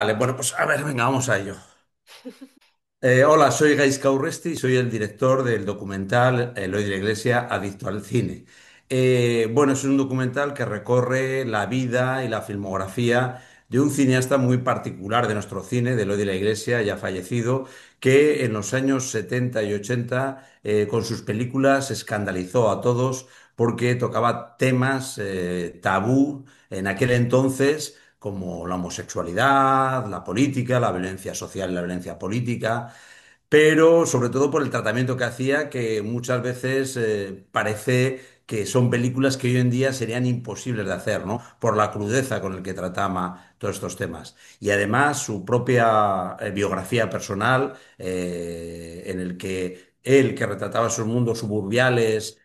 Vale, bueno, pues a ver, venga, vamos a ello. Hola, soy Gaizka Urresti y soy el director del documental Eloy de la Iglesia, Adicto al Cine. Bueno, es un documental que recorre la vida y la filmografía de un cineasta muy particular de nuestro cine, de Eloy de la Iglesia, ya fallecido, que en los años 70 y 80, con sus películas, escandalizó a todos porque tocaba temas tabú en aquel entonces, como la homosexualidad, la política, la violencia social y la violencia política, pero sobre todo por el tratamiento que hacía, que muchas veces parece que son películas que hoy en día serían imposibles de hacer, ¿no? Por la crudeza con el que trataba todos estos temas. Y además su propia biografía personal, en el que él, que retrataba esos mundos suburbiales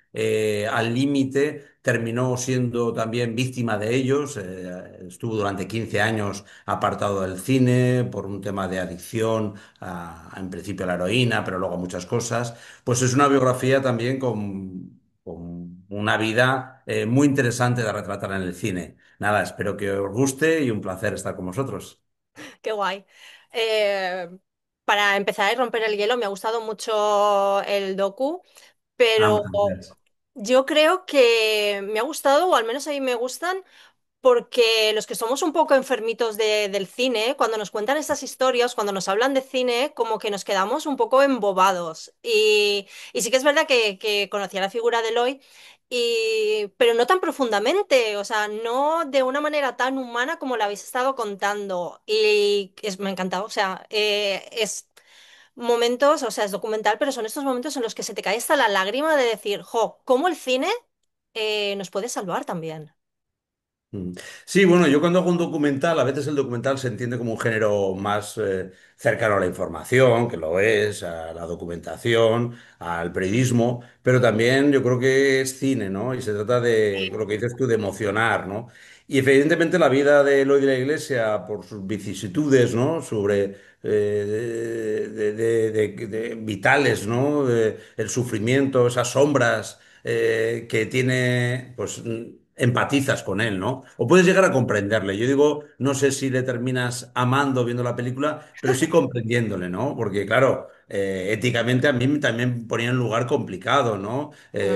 al límite, terminó siendo también víctima de ellos. Estuvo durante 15 años apartado del cine por un tema de adicción en principio a la heroína, pero luego a muchas cosas. Pues es una biografía también con una vida muy interesante de retratar en el cine. Nada, espero que os guste y un placer estar con vosotros. Qué guay. Eh, para empezar y romper el hielo, me ha gustado mucho el docu, Ah, pero muchas gracias. yo creo que me ha gustado, o al menos a mí me gustan, porque los que somos un poco enfermitos del cine, cuando nos cuentan estas historias, cuando nos hablan de cine, como que nos quedamos un poco embobados. Y sí que es verdad que conocía la figura de Eloy, pero no tan profundamente, o sea, no de una manera tan humana como la habéis estado contando. Me ha encantado, o sea, es momentos, o sea, es documental, pero son estos momentos en los que se te cae hasta la lágrima de decir, jo, cómo el cine nos puede salvar también. Mm. Sí, bueno, yo cuando hago un documental, a veces el documental se entiende como un género más cercano a la información, que lo es, a la documentación, al periodismo, pero también yo creo que es cine, ¿no? Y se trata de, lo que dices tú, de emocionar, ¿no? Y evidentemente la vida de Eloy de la Iglesia, por sus vicisitudes, ¿no? Sobre vitales, ¿no? El sufrimiento, esas sombras que tiene, pues empatizas con él, ¿no? O puedes llegar a comprenderle. Yo digo, no sé si le terminas amando viendo la película, pero sí comprendiéndole, ¿no? Porque claro, éticamente a mí también ponía en un lugar complicado, ¿no?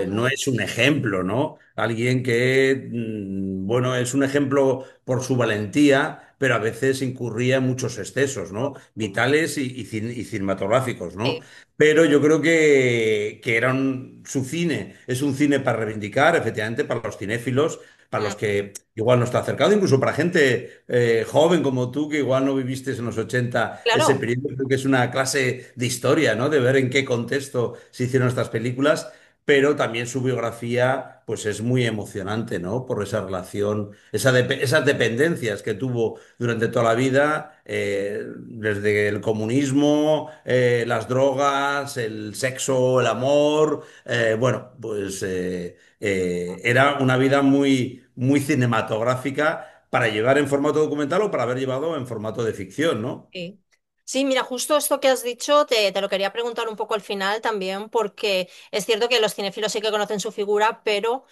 No Ujú. es un ejemplo, ¿no? Alguien que, bueno, es un ejemplo por su valentía, pero a veces incurría en muchos excesos, ¿no? Vitales y cinematográficos, ¿no? Sí, Pero yo creo que era su cine, es un cine para reivindicar, efectivamente, para los cinéfilos, para los mm, que igual no está acercado, incluso para gente joven como tú, que igual no viviste en los 80 ese claro, periodo, creo que es una clase de historia, ¿no? De ver en qué contexto se hicieron estas películas, pero también su biografía, pues es muy emocionante, ¿no? Por esa relación, esas dependencias que tuvo durante toda la vida, desde el comunismo, las drogas, el sexo, el amor, bueno, pues era una vida muy, muy cinematográfica para llevar en formato documental o para haber llevado en formato de ficción, ¿no? sí. Sí, mira, justo esto que has dicho, te lo quería preguntar un poco al final también, porque es cierto que los cinéfilos sí que conocen su figura, pero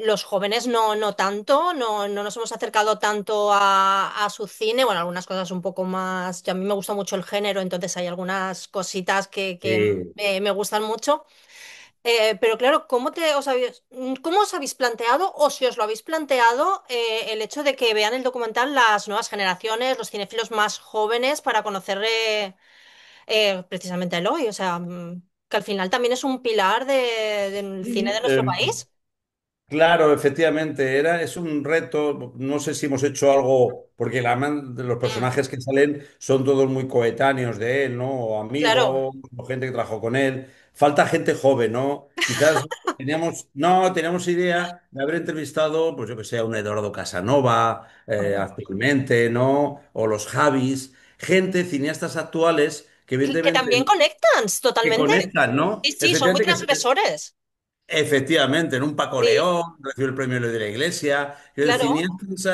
los jóvenes no tanto, no nos hemos acercado tanto a su cine, bueno, algunas cosas un poco más, a mí me gusta mucho el género, entonces hay algunas cositas que Sí. me gustan mucho. Pero claro, ¿cómo os habéis planteado o si os lo habéis planteado el hecho de que vean el documental las nuevas generaciones, los cinéfilos más jóvenes para conocer precisamente a Eloy? O sea, que al final también es un pilar del cine de Sí, nuestro país. claro, efectivamente, es un reto. No sé si hemos hecho algo, porque de los Mm, personajes que salen son todos muy coetáneos de él, ¿no? O claro. amigos, o gente que trabajó con él. Falta gente joven, ¿no? Quizás teníamos idea de haber entrevistado, pues yo que sé, a un Eduardo Casanova, Ajá. actualmente, ¿no? O los Javis, gente, cineastas actuales, que Que también evidentemente conectan que totalmente. conectan, ¿no? Sí, sí, son muy Efectivamente transgresores. Efectivamente, en un Paco Sí, León, recibió el premio de la Iglesia, que claro. cineastas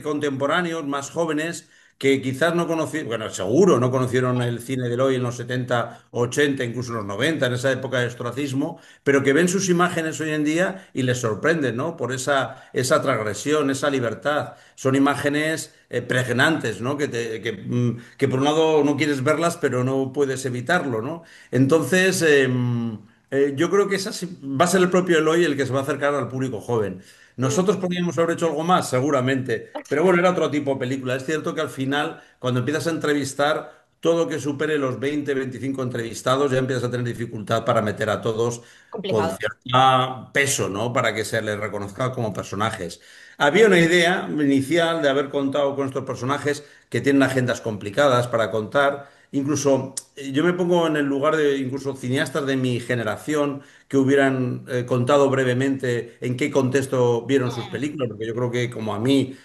contemporáneos, más jóvenes, que quizás no conocieron, bueno, seguro no conocieron el cine del hoy en los 70, 80, incluso en los 90, en esa época de ostracismo, pero que ven sus imágenes hoy en día y les sorprenden, ¿no? Por esa transgresión, esa libertad. Son imágenes pregnantes, ¿no? Que por un lado no quieres verlas, pero no puedes evitarlo, ¿no? Entonces, yo creo que va a ser el propio Eloy el que se va a acercar al público joven. Mm, Nosotros podríamos haber hecho algo más, seguramente, pero bueno, era otro tipo de película. Es cierto que al final, cuando empiezas a entrevistar, todo que supere los 20, 25 entrevistados, ya empiezas a tener dificultad para meter a todos con complicado. cierto peso, ¿no? Para que se les reconozca como personajes. Había una idea inicial de haber contado con estos personajes que tienen agendas complicadas para contar. Incluso yo me pongo en el lugar de incluso cineastas de mi generación que hubieran contado brevemente en qué contexto vieron sus Mm, películas, porque yo creo que como a mí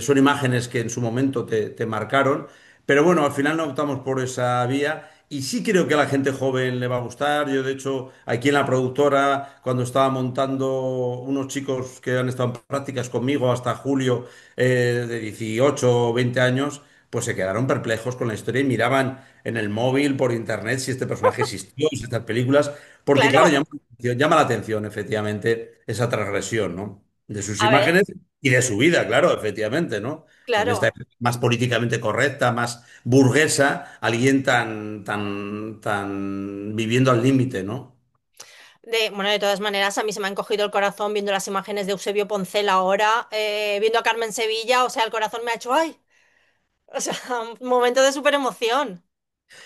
son imágenes que en su momento te marcaron, pero bueno, al final no optamos por esa vía. Y sí creo que a la gente joven le va a gustar. Yo, de hecho, aquí en la productora, cuando estaba montando unos chicos que han estado en prácticas conmigo hasta julio, de 18 o 20 años, pues se quedaron perplejos con la historia y miraban en el móvil, por internet, si este personaje existió, si estas películas, porque claro, claro, llama la atención, efectivamente, esa transgresión, ¿no? De sus a ver, imágenes y de su vida, claro, efectivamente, ¿no? En esta claro. época más políticamente correcta, más burguesa, alguien tan viviendo al límite, ¿no? Bueno, de todas maneras, a mí se me ha encogido el corazón viendo las imágenes de Eusebio Poncela ahora, viendo a Carmen Sevilla, o sea, el corazón me ha hecho ¡ay! O sea, un momento de súper emoción.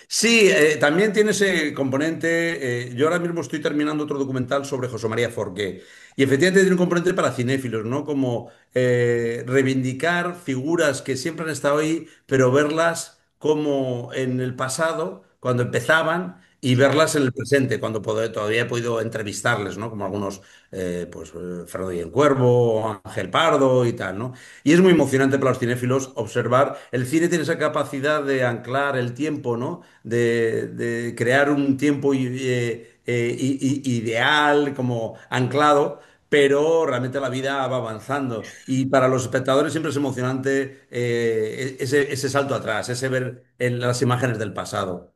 Sí, también tiene ese componente. Yo ahora mismo estoy terminando otro documental sobre José María Forqué. Y efectivamente tiene un componente para cinéfilos, ¿no? Como reivindicar figuras que siempre han estado ahí, pero verlas como en el pasado, cuando empezaban, y verlas en el presente, cuando todavía he podido entrevistarles, ¿no? Como algunos, Fernando y el Cuervo, Ángel Pardo y tal, ¿no? Y es muy emocionante para los cinéfilos observar. El cine tiene esa capacidad de anclar el tiempo, ¿no? De crear un tiempo ideal, como anclado, pero realmente la vida va avanzando. Y para los espectadores siempre es emocionante ese salto atrás, ese ver las imágenes del pasado.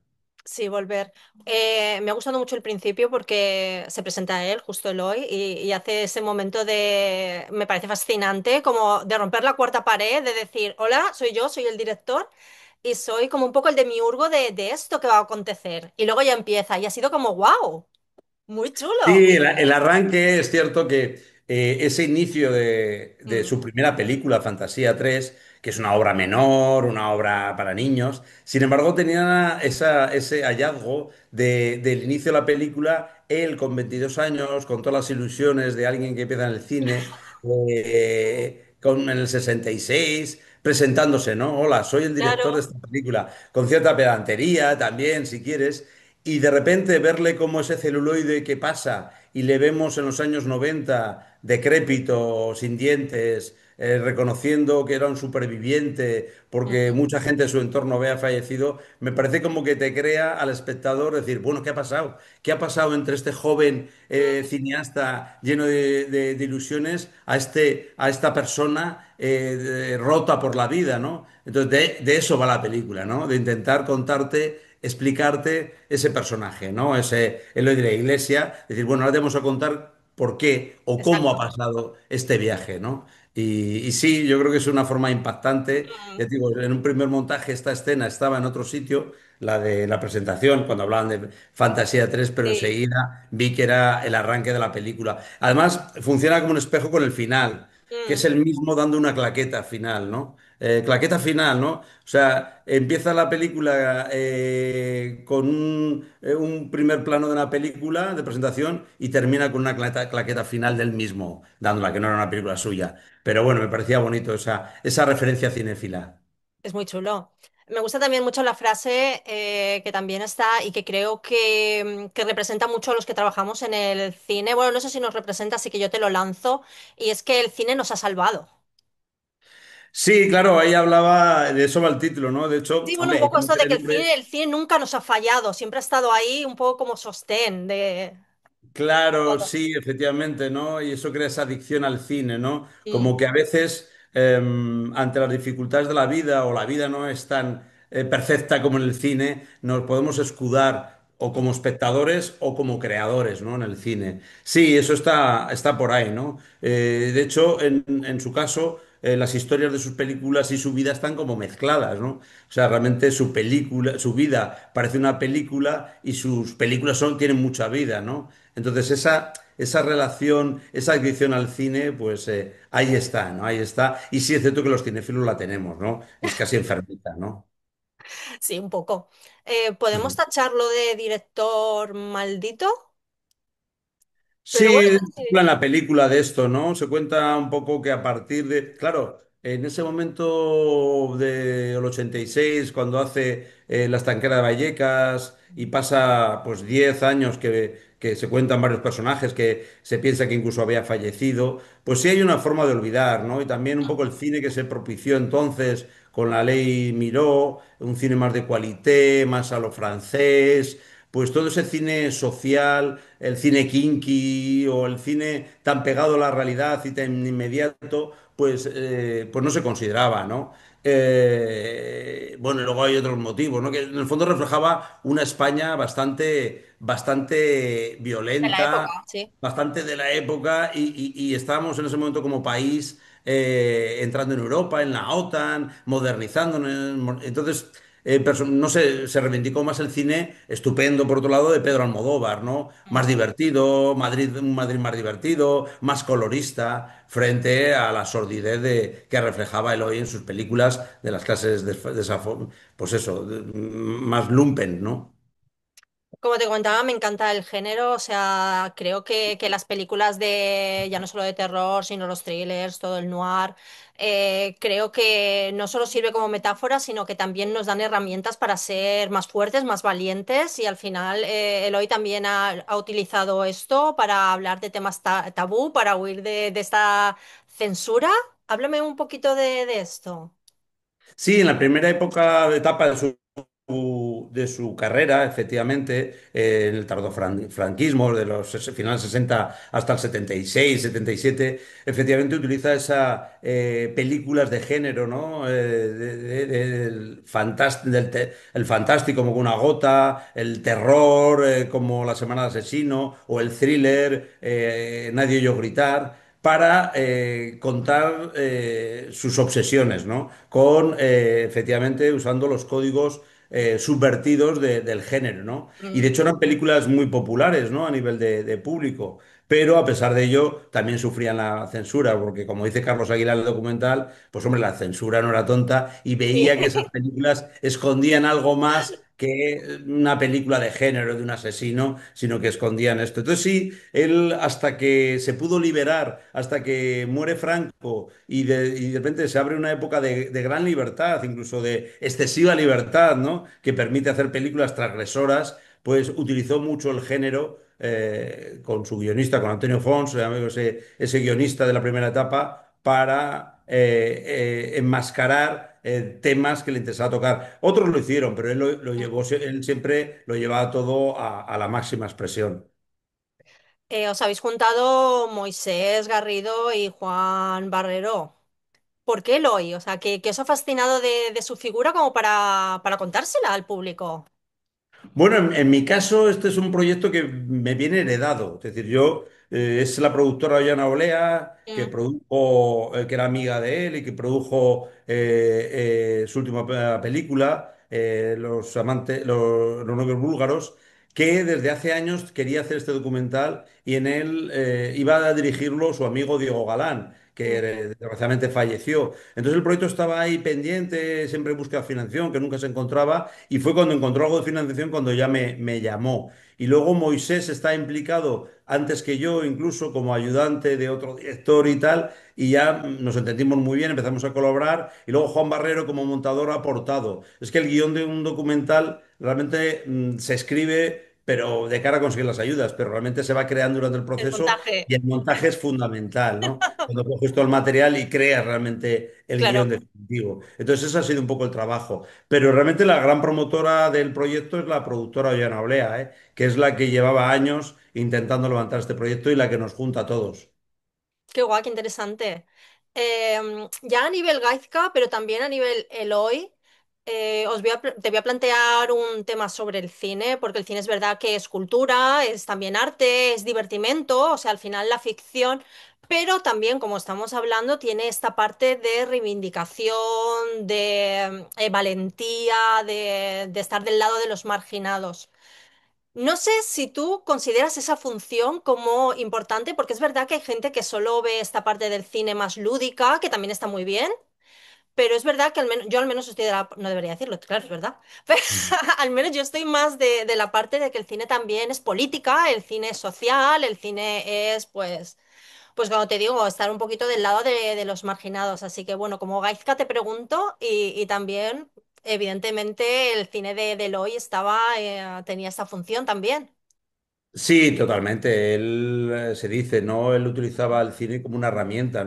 Sí, volver. Me ha gustado mucho el principio porque se presenta él, justo Eloy, y hace ese momento de, me parece fascinante, como de romper la cuarta pared, de decir, hola, soy yo, soy el director, y soy como un poco el demiurgo de esto que va a acontecer. Y luego ya empieza, y ha sido como, wow, muy chulo. Sí, el arranque es cierto que ese inicio de Mm, su primera película, Fantasía 3, que es una obra menor, una obra para niños, sin embargo tenía ese hallazgo del inicio de la película, él con 22 años, con todas las ilusiones de alguien que empieza en el cine, en el 66, presentándose, ¿no? Hola, soy el director de claro. esta película, con cierta pedantería también, si quieres. Y de repente verle como ese celuloide que pasa y le vemos en los años 90 decrépito, sin dientes, reconociendo que era un superviviente porque Mm, mucha gente de su entorno había fallecido, me parece como que te crea al espectador decir, bueno, ¿qué ha pasado? ¿Qué ha pasado entre este joven mm, cineasta lleno de ilusiones a esta persona rota por la vida, ¿no? Entonces, de eso va la película, ¿no? De intentar contarte, explicarte ese personaje, ¿no? Ese Eloy de la Iglesia. Decir, bueno, ahora te vamos a contar por qué o cómo ha exacto. pasado este viaje, ¿no? Y sí, yo creo que es una forma impactante. Mm, Ya te digo, en un primer montaje esta escena estaba en otro sitio, la de la presentación, cuando hablaban de Fantasía 3, pero sí. enseguida vi que era el arranque de la película. Además, funciona como un espejo con el final, que es Mm, el mismo dando una claqueta final, ¿no? Claqueta final, ¿no? O sea, empieza la película con un primer plano de una película de presentación y termina con una claqueta final del mismo, dándola, que no era una película suya. Pero bueno, me parecía bonito esa referencia cinéfila. es muy chulo. Me gusta también mucho la frase que también está y que creo que representa mucho a los que trabajamos en el cine. Bueno, no sé si nos representa, así que yo te lo lanzo. Y es que el cine nos ha salvado. Sí, claro, ahí hablaba, de eso va el título, ¿no? De hecho, Sí, bueno, un hombre, poco esto de que el nombre. el cine nunca nos ha fallado, siempre ha estado ahí un poco como sostén de Claro, todo. sí, efectivamente, ¿no? Y eso crea esa adicción al cine, ¿no? Mm, Como que a veces, ante las dificultades de la vida o la vida no es tan perfecta como en el cine, nos podemos escudar o como espectadores o como creadores, ¿no? En el cine. Sí, eso está por ahí, ¿no? De hecho, en su caso, las historias de sus películas y su vida están como mezcladas, ¿no? O sea, realmente su película, su vida parece una película y sus películas tienen mucha vida, ¿no? Entonces, esa relación, esa adicción al cine, pues ahí está, ¿no? Ahí está. Y sí es cierto que los cinéfilos la tenemos, ¿no? Es casi enfermita, ¿no? Sí, un poco. ¿Podemos Ujú. tacharlo de director maldito? Pero bueno, Sí, sí. en la película de esto, ¿no? Se cuenta un poco que a partir de, claro, en ese momento del 86, cuando hace La estanquera de Vallecas y pasa pues 10 años que se cuentan varios personajes que se piensa que incluso había fallecido, pues sí hay una forma de olvidar, ¿no? Y también un poco el cine que se propició entonces con la ley Miró, un cine más de cualité, más a lo francés, pues todo ese cine social, el cine kinky o el cine tan pegado a la realidad y tan inmediato, pues no se consideraba, ¿no? Bueno, y luego hay otros motivos, ¿no? Que en el fondo reflejaba una España bastante De la época, violenta, sí. bastante de la época y estábamos en ese momento como país entrando en Europa, en la OTAN, modernizándonos. Entonces, no sé, se reivindicó más el cine estupendo, por otro lado, de Pedro Almodóvar, ¿no? Más divertido, Madrid, un Madrid más divertido, más colorista, frente a la sordidez que reflejaba él hoy en sus películas de las clases de esa pues eso, más lumpen, ¿no? Como te comentaba, me encanta el género, o sea, creo que las películas de, ya no solo de terror, sino los thrillers, todo el noir, creo que no solo sirve como metáfora, sino que también nos dan herramientas para ser más fuertes, más valientes y al final Eloy también ha utilizado esto para hablar de temas tabú, para huir de esta censura. Háblame un poquito de esto. Sí, en la primera etapa de su carrera, efectivamente, en el tardofranquismo, de los finales 60 hasta el 76, 77, efectivamente utiliza esas películas de género, ¿no? El fantástico como una gota, el terror como La Semana del Asesino o el thriller Nadie oyó gritar para contar sus obsesiones, ¿no? Con, efectivamente, usando los códigos subvertidos del género, ¿no? Y de Mm. hecho eran películas muy populares, ¿no? A nivel de público. Pero a pesar de ello, también sufrían la censura, porque como dice Carlos Aguilar en el documental, pues hombre, la censura no era tonta y Sí. veía que esas películas escondían algo más que una película de género de un asesino, sino que escondían esto. Entonces sí, él hasta que se pudo liberar, hasta que muere Franco y de repente se abre una época de gran libertad, incluso de excesiva libertad, ¿no? Que permite hacer películas transgresoras, pues utilizó mucho el género con su guionista, con Antonio Fons, ese guionista de la primera etapa, para enmascarar temas que le interesaba tocar. Otros lo hicieron, pero él lo llevó, él siempre lo llevaba todo a la máxima expresión. Os habéis juntado Moisés Garrido y Juan Barrero. ¿Por qué Eloy? O sea, ¿qué os ha fascinado de su figura como para contársela al público? Bueno, en mi caso, este es un proyecto que me viene heredado. Es decir, es la productora Ollana Olea, que Mm, produjo, que era amiga de él y que produjo su última película, los novios búlgaros, que desde hace años quería hacer este documental y en él iba a dirigirlo su amigo Diego Galán, que mm. desgraciadamente falleció. Entonces el proyecto estaba ahí pendiente, siempre en busca de financiación, que nunca se encontraba. Y fue cuando encontró algo de financiación cuando ya me llamó. Y luego Moisés está implicado antes que yo, incluso como ayudante de otro director y tal, y ya nos entendimos muy bien, empezamos a colaborar. Y luego Juan Barrero como montador ha aportado. Es que el guión de un documental realmente se escribe, pero de cara a conseguir las ayudas, pero realmente se va creando durante el El proceso montaje, y el montaje es fundamental, ¿no? Cuando coges todo el material y creas realmente el guión claro. definitivo. Entonces, ese ha sido un poco el trabajo. Pero realmente la gran promotora del proyecto es la productora Ollana Olea, que es la que llevaba años intentando levantar este proyecto y la que nos junta a todos. Qué guay, qué interesante. Ya a nivel Gaizka, pero también a nivel Eloy, te voy a plantear un tema sobre el cine, porque el cine es verdad que es cultura, es también arte, es divertimento, o sea, al final la ficción, pero también, como estamos hablando, tiene esta parte de reivindicación, de valentía, de estar del lado de los marginados. No sé si tú consideras esa función como importante, porque es verdad que hay gente que solo ve esta parte del cine más lúdica, que también está muy bien, pero es verdad que al menos, yo al menos estoy de la, no debería decirlo, claro, es verdad, pero Mm. al menos yo estoy más de la parte de que el cine también es política, el cine es social, el cine es, pues como te digo, estar un poquito del lado de los marginados. Así que bueno, como Gaizka te pregunto, y también, evidentemente, el cine de Eloy estaba, tenía esta función también. Sí, totalmente. Él se dice, ¿no? Él utilizaba el cine como una herramienta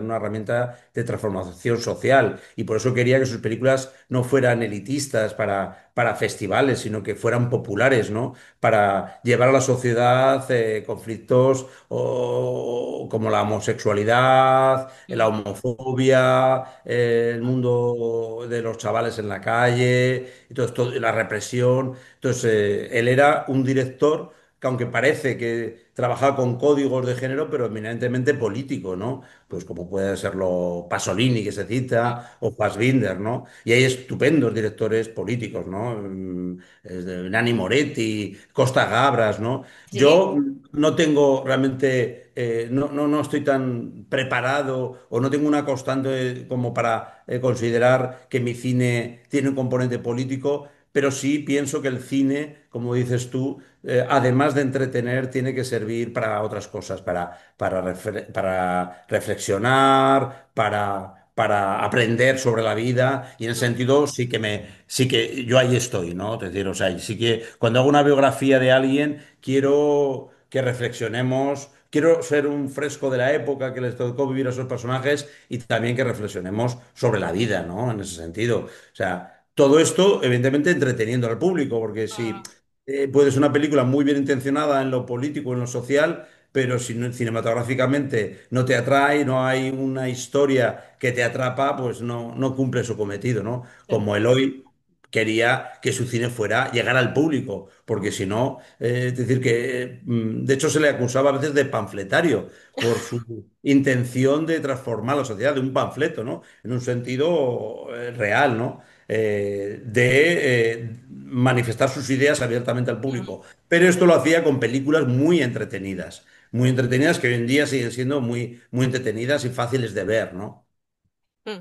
de transformación social. Y por eso quería que sus películas no fueran elitistas para festivales, sino que fueran populares, ¿no? Para llevar a la sociedad conflictos como la homosexualidad, la Mm, homofobia, el mundo de los chavales en la calle, y todo esto, la represión. Entonces, él era un director que aunque parece que trabaja con códigos de género, pero eminentemente político, ¿no? Pues como puede serlo Pasolini, que se mm, cita, o Fassbinder, ¿no? Y hay estupendos directores políticos, ¿no? Nanni Moretti, Costa Gabras, ¿no? sí. Yo no tengo realmente, no estoy tan preparado o no tengo una constante como para considerar que mi cine tiene un componente político, pero sí pienso que el cine, como dices tú, además de entretener, tiene que servir para otras cosas, para reflexionar, para aprender sobre la vida. Y en ese Mm, sentido sí que yo ahí estoy, ¿no? Es decir, o sea, sí que cuando hago una biografía de alguien, quiero que reflexionemos. Quiero ser un fresco de la época que les tocó vivir a esos personajes y también que reflexionemos sobre la vida, ¿no? En ese sentido. O sea, todo esto, evidentemente, entreteniendo al público, porque si mm, puede ser una película muy bien intencionada en lo político, en lo social, pero si cinematográficamente no te atrae, no hay una historia que te atrapa, pues no cumple su cometido, ¿no? claro. Como Eloy quería que su cine fuera llegar al público, porque si no, es decir, que de hecho se le acusaba a veces de panfletario por su intención de transformar la sociedad, de un panfleto, ¿no? En un sentido real, ¿no? De manifestar sus ideas abiertamente al Ujú, público. Pero esto lo hacía con películas muy entretenidas que hoy en día siguen siendo muy entretenidas y fáciles de ver, ¿no? mm.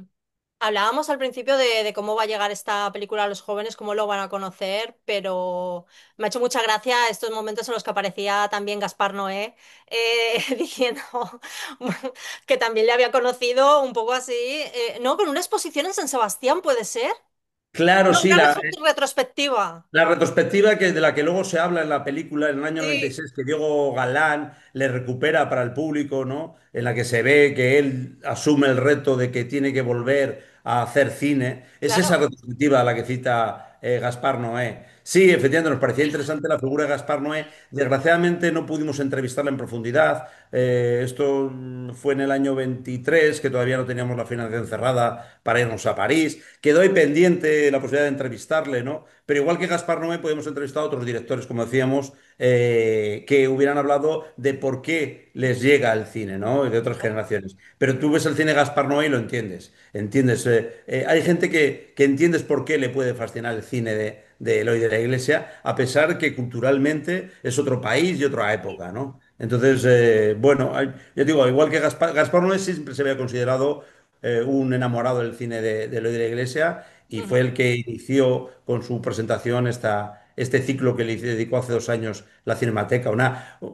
Hablábamos al principio de cómo va a llegar esta película a los jóvenes, cómo lo van a conocer, pero me ha hecho mucha gracia estos momentos en los que aparecía también Gaspar Noé diciendo que también le había conocido un poco así, no, con una exposición en San Sebastián, ¿puede ser? Claro, No, sí, una retrospectiva. la retrospectiva de la que luego se habla en la película en el año Sí, 96 que Diego Galán le recupera para el público, ¿no? En la que se ve que él asume el reto de que tiene que volver a hacer cine. Es esa claro. retrospectiva a la que cita Gaspar Noé. Sí, efectivamente, nos parecía interesante la figura de Gaspar Noé. Desgraciadamente no pudimos entrevistarla en profundidad. Esto fue en el año 23, que todavía no teníamos la financiación cerrada para irnos a París. Quedó ahí pendiente la posibilidad de entrevistarle, ¿no? Pero igual que Gaspar Noé, podemos entrevistar a otros directores, como decíamos, que hubieran hablado de por qué les llega el cine, ¿no? Y de otras Claro. generaciones. Pero tú ves el cine de Gaspar Noé y lo entiendes. Entiendes. Hay gente que entiendes por qué le puede fascinar el cine de Eloy de la Iglesia, a pesar que culturalmente es otro país y otra época, ¿no? Entonces, bueno, yo digo, igual que Gaspar Noé siempre se había considerado un enamorado del cine de Eloy de la Iglesia y fue Ujú, el que inició con su presentación este ciclo que le dedicó hace 2 años la Cinemateca.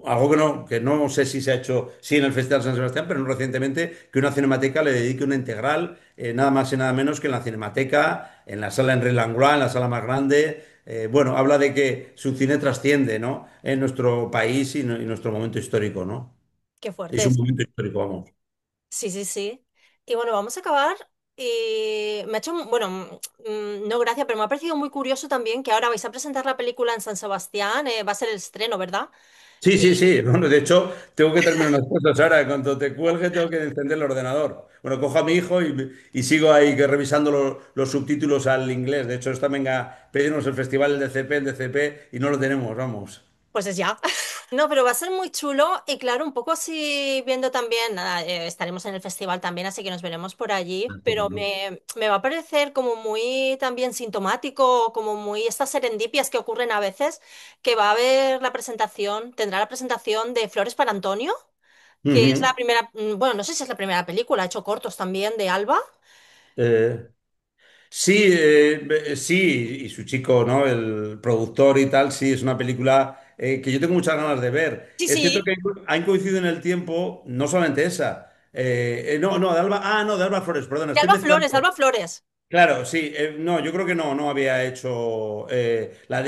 Algo que no sé si se ha hecho, sí en el Festival de San Sebastián, pero no recientemente, que una Cinemateca le dedique una integral, nada más y nada menos que en la Cinemateca, en la sala Henri Langlois, en la sala más grande. Bueno, habla de que su cine trasciende, ¿no? En nuestro país y nuestro momento histórico, ¿no? qué Es fuerte. un momento histórico, vamos. Sí, sí, sí. Y bueno, vamos a acabar. Y me ha hecho, bueno, no gracia, pero me ha parecido muy curioso también que ahora vais a presentar la película en San Sebastián. Va a ser el estreno, ¿verdad? Sí, sí, sí. Bueno, de hecho, tengo que terminar unas cosas ahora. Cuando te cuelgue, tengo que encender el ordenador. Bueno, cojo a mi hijo y sigo ahí revisando los subtítulos al inglés. De hecho, esta venga, pedimos el festival el DCP, y no lo tenemos, vamos. Pues es ya. No, pero va a ser muy chulo y claro, un poco así viendo también, nada, estaremos en el festival también, así que nos veremos por allí, pero Estupendo. me va a parecer como muy también sintomático, como muy estas serendipias que ocurren a veces, que va a haber la presentación, tendrá la presentación de Flores para Antonio, que es la Ujú. primera, bueno, no sé si es la primera película, ha hecho cortos también de Alba. Eh, Sí, sí, y su chico, ¿no? El productor y tal, sí, es una película que yo tengo muchas ganas de ver. Sí, Es cierto sí, que han coincidido en el tiempo, no solamente esa. No, no, de Alba, no, de Alba Flores, perdón, de estoy Alba mezclando. Flores, Alba Flores. Claro, sí, no, yo creo que no había hecho. La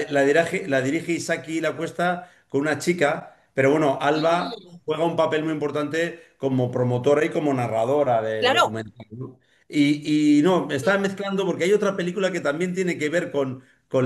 dirige Isaki La Cuesta con una chica, pero bueno, Alba Mm, juega un papel muy importante como promotora y como narradora del claro. documental, ¿no? Y no, me estaba mezclando porque hay otra película que también tiene que ver con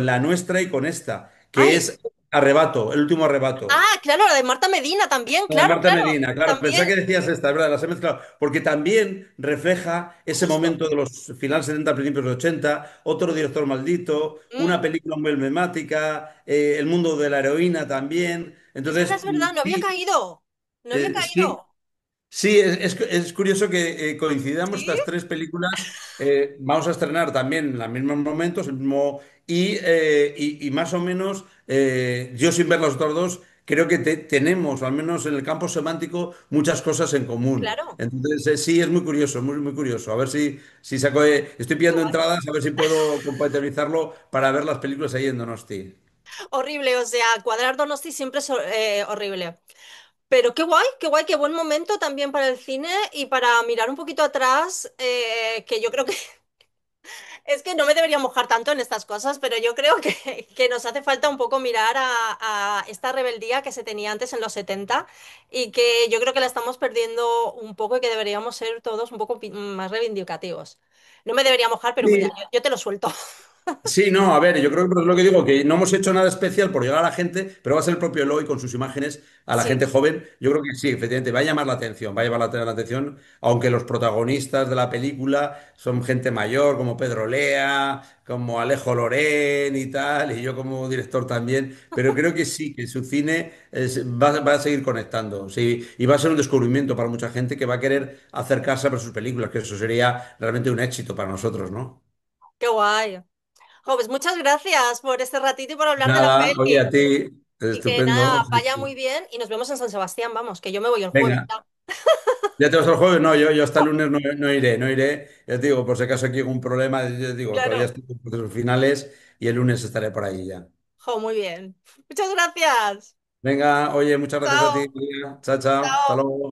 la nuestra y con esta, que Ay, es Arrebato, el último arrebato. claro, la de Marta Medina también, La de claro, Marta claro, Medina, claro, pensaba también. que decías esta, es verdad, las he mezclado, porque también refleja ese Justo. momento de los finales 70, principios de 80, otro director maldito, una Mm, película muy emblemática, el mundo de la heroína también. Entonces, es verdad, no había sí, caído. No había sí, caído. sí, es curioso que coincidamos ¿Sí? estas tres películas. Vamos a estrenar también en los mismos momentos, y más o menos, yo sin ver las otras dos, creo que tenemos, al menos en el campo semántico, muchas cosas en común. Claro. Entonces, sí, es muy curioso, muy, muy curioso. A ver si saco, estoy Qué pillando guay. entradas, a ver si puedo compatibilizarlo para ver las películas ahí en Donosti. Horrible, o sea, cuadrar Donosti siempre es horrible. Pero qué guay, qué buen momento también para el cine y para mirar un poquito atrás, que yo creo que es que no me debería mojar tanto en estas cosas, pero yo creo que nos hace falta un poco mirar a esta rebeldía que se tenía antes en los 70 y que yo creo que la estamos perdiendo un poco y que deberíamos ser todos un poco más reivindicativos. No me debería mojar, pero mira, Sí. yo te lo suelto. Sí, no, a ver, yo creo que es lo que digo, que no hemos hecho nada especial por llegar a la gente, pero va a ser el propio Eloy con sus imágenes a la Sí, gente joven. Yo creo que sí, efectivamente, va a llamar la atención, va a llamar la atención, aunque los protagonistas de la película son gente mayor, como Pedro Lea, como Alejo Loren y tal, y yo como director también, pero creo que sí, que su cine va a seguir conectando, sí, y va a ser un descubrimiento para mucha gente que va a querer acercarse a ver sus películas, que eso sería realmente un éxito para nosotros, ¿no? qué guay. Jo, pues muchas gracias por este ratito y por hablar de la Nada, oye, a peli. ti, Y que estupendo. nada, vaya muy bien y nos vemos en San Sebastián, vamos, que yo me voy el jueves Venga, ya. ¿ya te vas el jueves? No, yo hasta el lunes no iré, no iré. Ya te digo, por si acaso aquí hay algún problema, yo digo, todavía Claro. estoy en procesos finales y el lunes estaré por ahí ya. Jo, muy bien. Muchas gracias. Venga, oye, muchas gracias a ti, Chao. María. Chao, chao. Hasta Chao. luego.